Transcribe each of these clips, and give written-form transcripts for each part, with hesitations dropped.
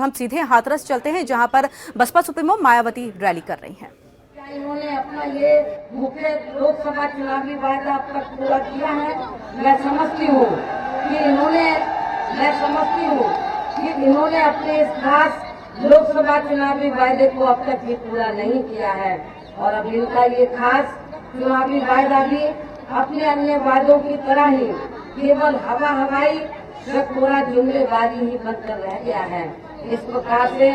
हम सीधे हाथरस चलते हैं, जहां पर बसपा सुप्रीमो मायावती रैली कर रही हैं। इन्होंने अपना ये मुख्य लोकसभा चुनावी वायदा अब तक पूरा किया है। मैं समझती हूँ कि इन्होंने अपने इस खास लोकसभा चुनावी वायदे को अब तक भी पूरा नहीं किया है और अब इनका ये खास चुनावी वायदा भी अपने अन्य वादों की तरह ही केवल हवाई व पूरा जुमलेबाजी ही बनकर रह गया है। इस प्रकार से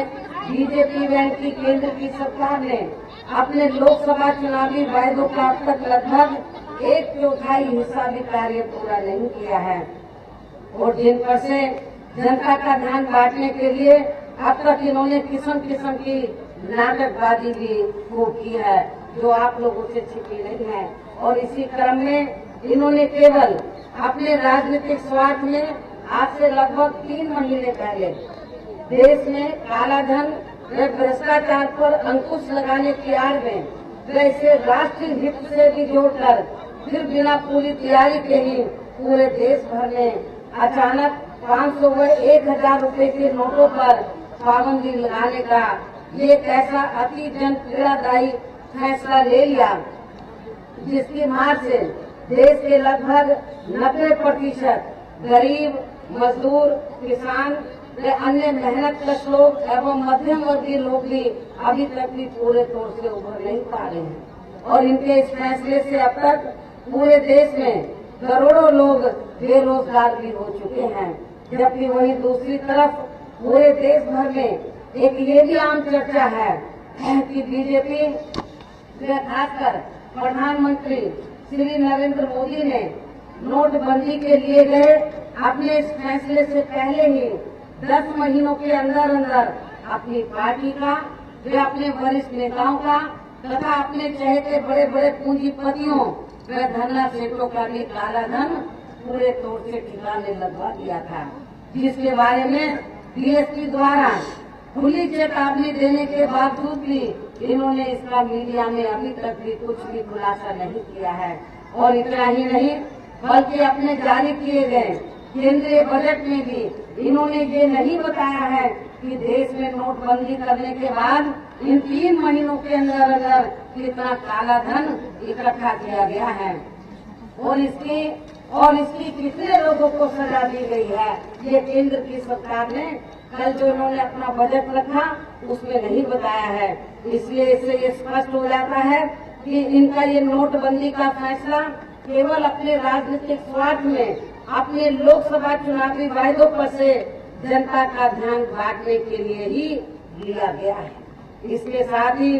बीजेपी व इनकी केंद्र की सरकार ने अपने लोकसभा चुनावी वायदों का अब तक लगभग 1/4 हिस्सा भी कार्य पूरा नहीं किया है और जिन पर से जनता का ध्यान बांटने के लिए अब तक इन्होंने किस्म किस्म की नाटकबाजी भी खूब की है, जो आप लोगों से छिपी नहीं है। और इसी क्रम में इन्होंने केवल अपने राजनीतिक स्वार्थ में आज से लगभग 3 महीने पहले देश में काला धन व भ्रष्टाचार पर अंकुश लगाने की आड़ में वैसे राष्ट्रीय हित से भी जोड़कर फिर बिना पूरी तैयारी के ही पूरे देश भर में अचानक 500 व 1000 रुपए के नोटों पर पाबंदी लगाने का ये कैसा अति जन पीड़ादायी फैसला ले लिया, जिसकी मार से देश के लगभग 90% गरीब, मजदूर, किसान व अन्य मेहनतकश लोग एवं मध्यम वर्गीय लोग भी अभी तक भी पूरे तौर से उभर नहीं पा रहे हैं और इनके इस फैसले से अब तक पूरे देश में करोड़ों लोग बेरोजगार भी हो चुके हैं। जबकि वहीं दूसरी तरफ पूरे देश भर में एक ये भी आम चर्चा है कि बीजेपी व खासकर प्रधानमंत्री श्री नरेंद्र मोदी ने नोटबंदी के लिए गए अपने इस फैसले से पहले ही 10 महीनों के अंदर अपनी पार्टी का व अपने वरिष्ठ नेताओं का तथा अपने चहेते बड़े बड़े पूंजीपतियों व धनना सेठों का भी काला धन पूरे तौर से ठिकाने लगवा दिया था, जिसके बारे में डीएसपी द्वारा खुली चेतावनी देने के बावजूद भी इन्होंने इसका मीडिया में अभी तक भी कुछ भी खुलासा नहीं किया है। और इतना ही नहीं बल्कि अपने जारी किए गए केंद्रीय बजट में भी इन्होंने ये नहीं बताया है कि देश में नोटबंदी करने के बाद इन 3 महीनों के अंदर कितना काला धन इकट्ठा किया गया है और इसकी कितने लोगों को सजा दी गई है। ये केंद्र की सरकार ने कल जो इन्होंने अपना बजट रखा उसमें नहीं बताया है। इसलिए इससे ये स्पष्ट हो जाता है कि इनका ये नोटबंदी का फैसला केवल अपने राजनीतिक स्वार्थ में अपने लोकसभा चुनावी वायदों पर से जनता का ध्यान बांटने के लिए ही लिया गया है। इसके साथ ही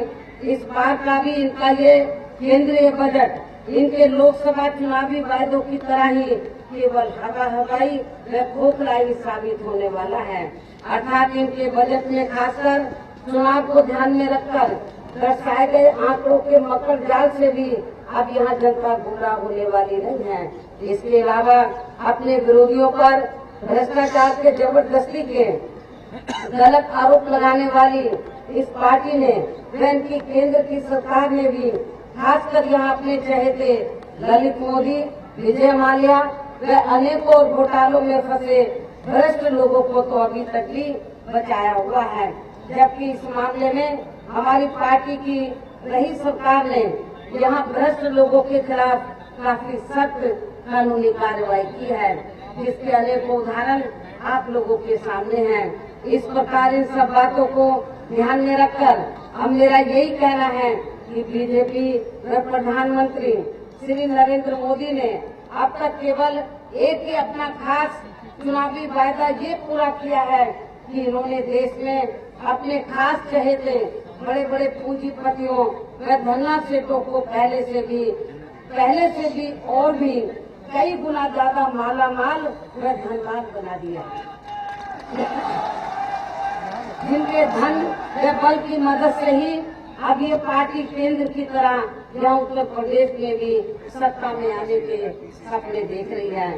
इस बार का भी इनका ये केंद्रीय बजट इनके लोकसभा चुनावी वायदों की तरह ही केवल हवाई व खोखलाई साबित होने वाला है। अर्थात इनके बजट में खासकर चुनाव को ध्यान में रखकर दर्शाए गए आंकड़ों के मकर जाल से भी अब यहाँ जनता गुमराह होने वाली नहीं है। इसके अलावा अपने विरोधियों पर भ्रष्टाचार के जबरदस्ती के गलत आरोप लगाने वाली इस पार्टी ने व इनकी केंद्र की सरकार ने भी खासकर यहाँ अपने चहेते ललित मोदी, विजय माल्या व अनेकों घोटालों में फंसे भ्रष्ट लोगों को तो अभी तक भी बचाया हुआ है। जबकि इस मामले में हमारी पार्टी की रही सरकार ने यहाँ भ्रष्ट लोगों के खिलाफ काफी सख्त कानूनी कार्रवाई की है, जिसके अनेकों उदाहरण आप लोगों के सामने हैं। इस प्रकार इन सब बातों को ध्यान में रखकर अब मेरा यही कहना है कि बीजेपी व प्रधानमंत्री श्री नरेंद्र मोदी ने अब तक केवल एक ही अपना खास चुनावी वायदा ये पूरा किया है कि इन्होंने देश में अपने खास चहेते बड़े बड़े पूंजीपतियों व धनना सेठों को पहले से भी और भी कई गुना ज्यादा मालामाल व धनवान बना दिया, जिनके धन व बल की मदद से ही अब ये पार्टी केंद्र की तरह यहाँ उत्तर प्रदेश में भी सत्ता में आने के सपने देख रही है।